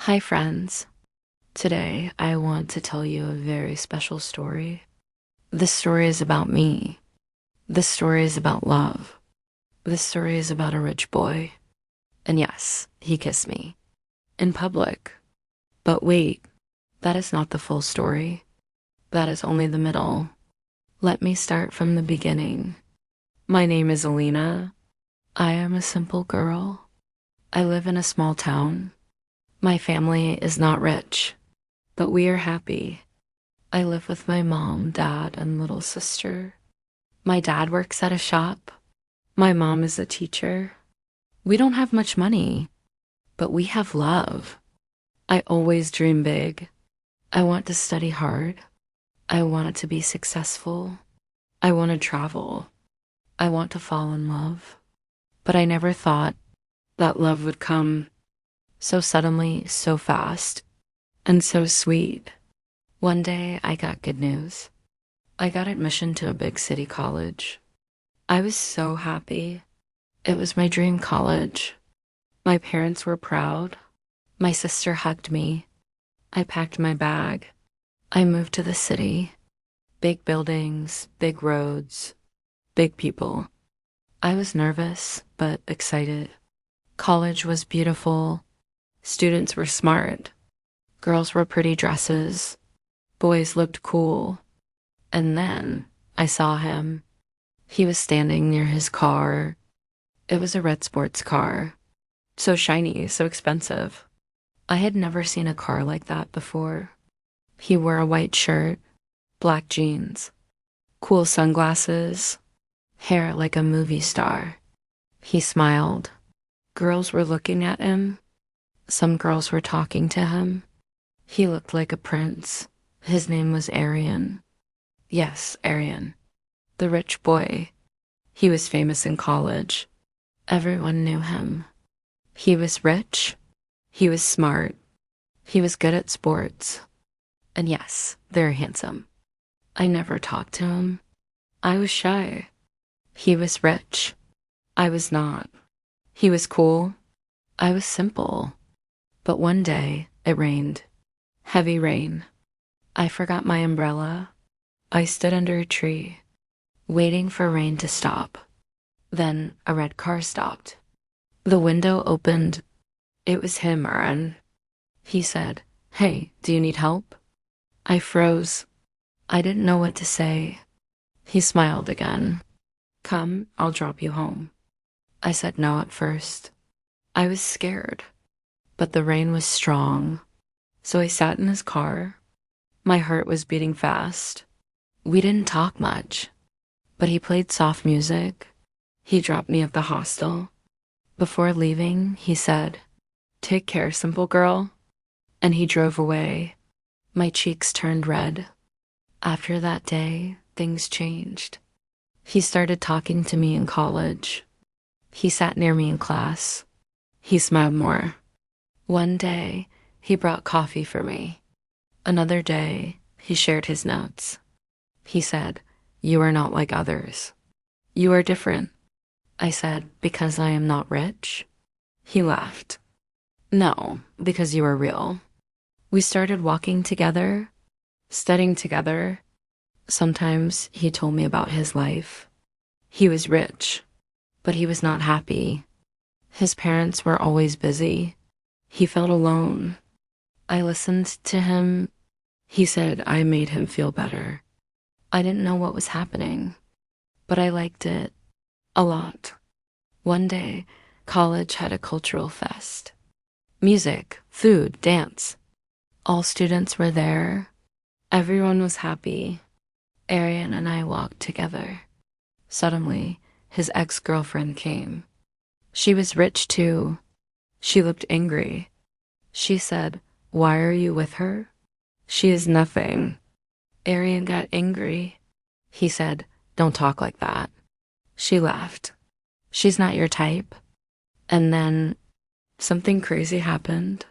Hi, friends. Today, I want to tell you a very special story. This story is about me. This story is about love. This story is about a rich boy. And yes, he kissed me in public. But wait, that is not the full story. That is only the middle. Let me start from the beginning. My name is Alina. I am a simple girl. I live in a small town. My family is not rich, but we are happy. I live with my mom, dad, and little sister. My dad works at a shop. My mom is a teacher. We don't have much money, but we have love. I always dream big. I want to study hard. I want to be successful. I want to travel. I want to fall in love. But I never thought that love would come so suddenly, so fast, and so sweet. One day, I got good news. I got admission to a big city college. I was so happy. It was my dream college. My parents were proud. My sister hugged me. I packed my bag. I moved to the city. Big buildings, big roads, big people. I was nervous, but excited. College was beautiful. Students were smart. Girls wore pretty dresses. Boys looked cool. And then I saw him. He was standing near his car. It was a red sports car. So shiny, so expensive. I had never seen a car like that before. He wore a white shirt, black jeans, cool sunglasses, hair like a movie star. He smiled. Girls were looking at him. Some girls were talking to him. He looked like a prince. His name was Arian. Yes, Arian. The rich boy. He was famous in college. Everyone knew him. He was rich. He was smart. He was good at sports. And yes, very handsome. I never talked to him. I was shy. He was rich. I was not. He was cool. I was simple. But one day, it rained. Heavy rain. I forgot my umbrella. I stood under a tree, waiting for rain to stop. Then a red car stopped. The window opened. It was him, Aaron. He said, "Hey, do you need help?" I froze. I didn't know what to say. He smiled again. "Come, I'll drop you home." I said no at first. I was scared, but the rain was strong. So I sat in his car. My heart was beating fast. We didn't talk much, but he played soft music. He dropped me at the hostel. Before leaving, he said, "Take care, simple girl." And he drove away. My cheeks turned red. After that day, things changed. He started talking to me in college. He sat near me in class. He smiled more. One day, he brought coffee for me. Another day, he shared his notes. He said, "You are not like others. You are different." I said, "Because I am not rich?" He laughed. "No, because you are real." We started walking together, studying together. Sometimes he told me about his life. He was rich, but he was not happy. His parents were always busy. He felt alone. I listened to him. He said I made him feel better. I didn't know what was happening, but I liked it a lot. One day, college had a cultural fest. Music, food, dance. All students were there. Everyone was happy. Arian and I walked together. Suddenly, his ex-girlfriend came. She was rich too. She looked angry. She said, "Why are you with her? She is nothing." Arian got angry. He said, "Don't talk like that." She laughed. "She's not your type." And then something crazy happened.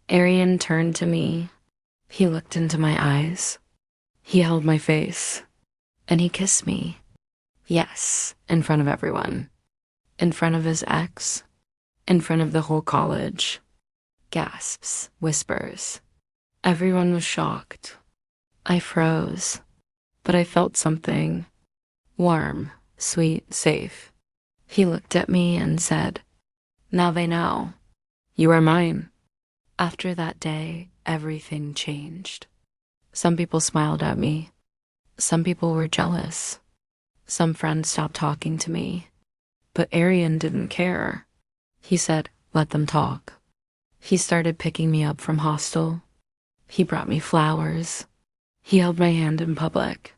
Arian turned to me. He looked into my eyes. He held my face. And he kissed me. Yes, in front of everyone. In front of his ex. In front of the whole college. Gasps, whispers. Everyone was shocked. I froze, but I felt something warm, sweet, safe. He looked at me and said, "Now they know. You are mine." After that day, everything changed. Some people smiled at me. Some people were jealous. Some friends stopped talking to me. But Arian didn't care. He said, "Let them talk." He started picking me up from hostel. He brought me flowers. He held my hand in public.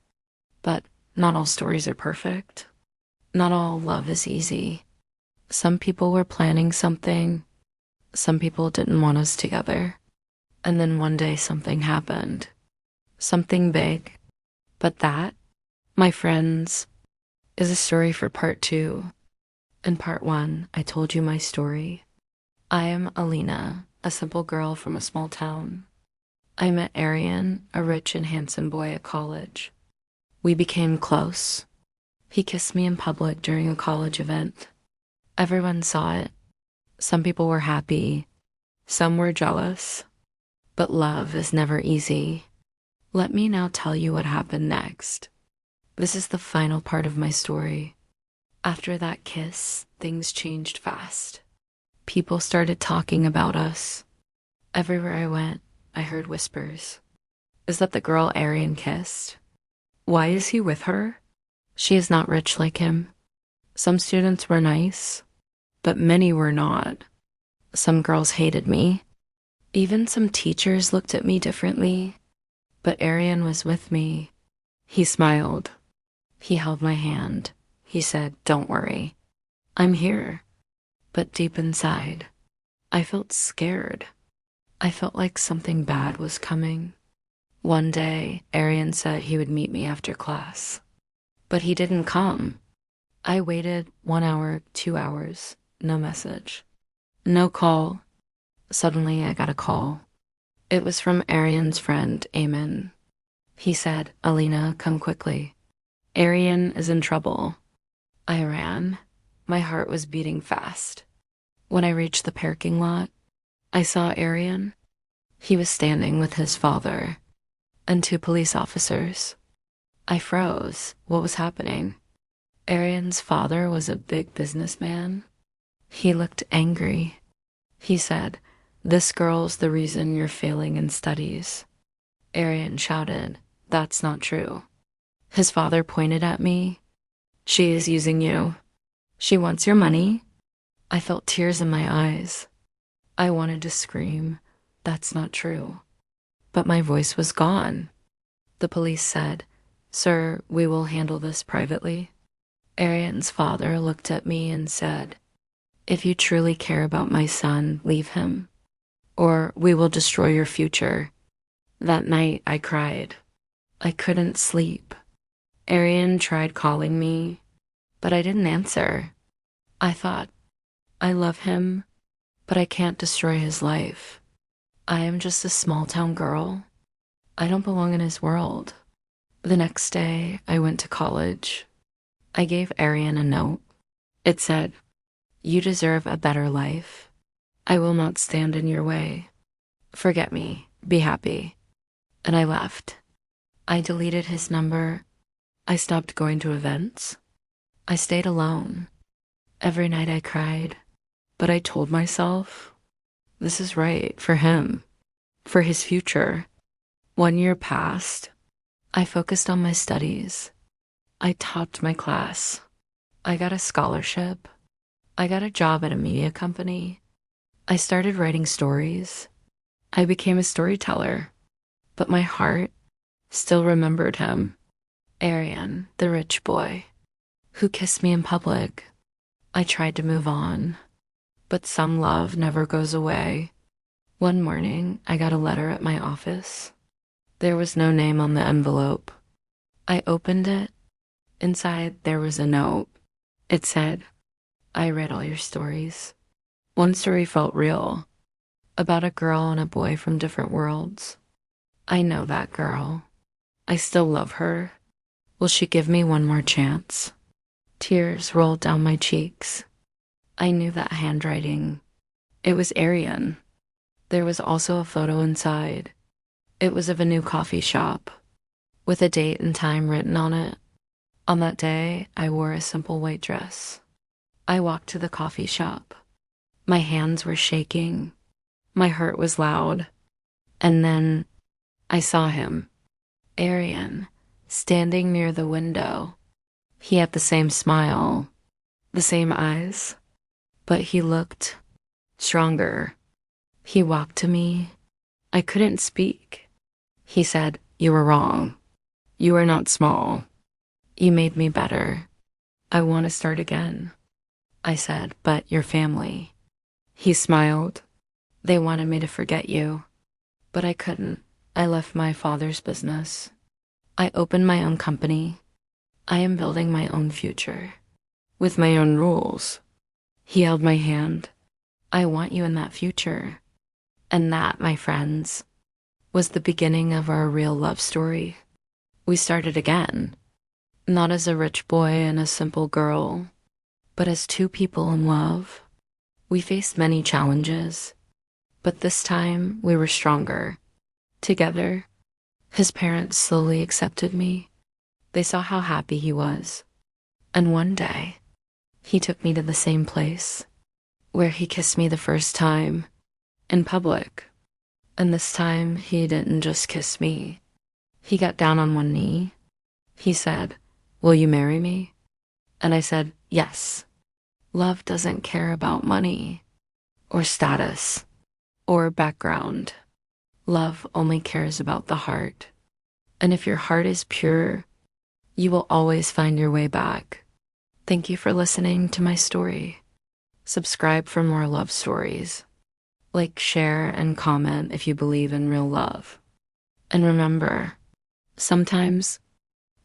But not all stories are perfect. Not all love is easy. Some people were planning something. Some people didn't want us together. And then one day something happened. Something big. But that, my friends, is a story for part 2. In part 1, I told you my story. I am Alina, a simple girl from a small town. I met Arian, a rich and handsome boy at college. We became close. He kissed me in public during a college event. Everyone saw it. Some people were happy. Some were jealous. But love is never easy. Let me now tell you what happened next. This is the final part of my story. After that kiss, things changed fast. People started talking about us. Everywhere I went, I heard whispers. Is that the girl Arian kissed? Why is he with her? She is not rich like him. Some students were nice, but many were not. Some girls hated me. Even some teachers looked at me differently. But Arian was with me. He smiled. He held my hand. He said, "Don't worry. I'm here." But deep inside, I felt scared. I felt like something bad was coming. One day, Arian said he would meet me after class. But he didn't come. I waited 1 hour, 2 hours, no message. No call. Suddenly, I got a call. It was from Arian's friend, Eamon. He said, "Alina, come quickly. Arian is in trouble." I ran. My heart was beating fast. When I reached the parking lot, I saw Arian. He was standing with his father and 2 police officers. I froze. What was happening? Arian's father was a big businessman. He looked angry. He said, "This girl's the reason you're failing in studies." Arian shouted, "That's not true." His father pointed at me. "She is using you. She wants your money." I felt tears in my eyes. I wanted to scream, "That's not true." But my voice was gone. The police said, "Sir, we will handle this privately." Arian's father looked at me and said, "If you truly care about my son, leave him, or we will destroy your future." That night, I cried. I couldn't sleep. Arian tried calling me, but I didn't answer. I thought, I love him, but I can't destroy his life. I am just a small-town girl. I don't belong in his world. The next day, I went to college. I gave Arian a note. It said, "You deserve a better life. I will not stand in your way. Forget me. Be happy." And I left. I deleted his number. I stopped going to events. I stayed alone. Every night I cried, but I told myself, this is right for him, for his future. 1 year passed. I focused on my studies. I topped my class. I got a scholarship. I got a job at a media company. I started writing stories. I became a storyteller, but my heart still remembered him, Arian, the rich boy, who kissed me in public. I tried to move on, but some love never goes away. One morning, I got a letter at my office. There was no name on the envelope. I opened it. Inside, there was a note. It said, "I read all your stories." One story felt real, about a girl and a boy from different worlds. I know that girl. I still love her. Will she give me one more chance? Tears rolled down my cheeks. I knew that handwriting. It was Arian. There was also a photo inside. It was of a new coffee shop with a date and time written on it. On that day, I wore a simple white dress. I walked to the coffee shop. My hands were shaking. My heart was loud. And then I saw him, Arian, standing near the window. He had the same smile, the same eyes, but he looked stronger. He walked to me. I couldn't speak. He said, "You were wrong. You are not small. You made me better. I want to start again." I said, "But your family." He smiled. "They wanted me to forget you, but I couldn't. I left my father's business. I opened my own company. I am building my own future with my own rules." He held my hand. "I want you in that future." And that, my friends, was the beginning of our real love story. We started again, not as a rich boy and a simple girl, but as two people in love. We faced many challenges, but this time we were stronger. Together, his parents slowly accepted me. They saw how happy he was. And one day, he took me to the same place where he kissed me the first time in public. And this time, he didn't just kiss me. He got down on one knee. He said, "Will you marry me?" And I said, "Yes." Love doesn't care about money or status or background. Love only cares about the heart. And if your heart is pure, you will always find your way back. Thank you for listening to my story. Subscribe for more love stories. Like, share, and comment if you believe in real love. And remember, sometimes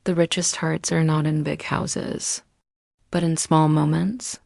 the richest hearts are not in big houses, but in small moments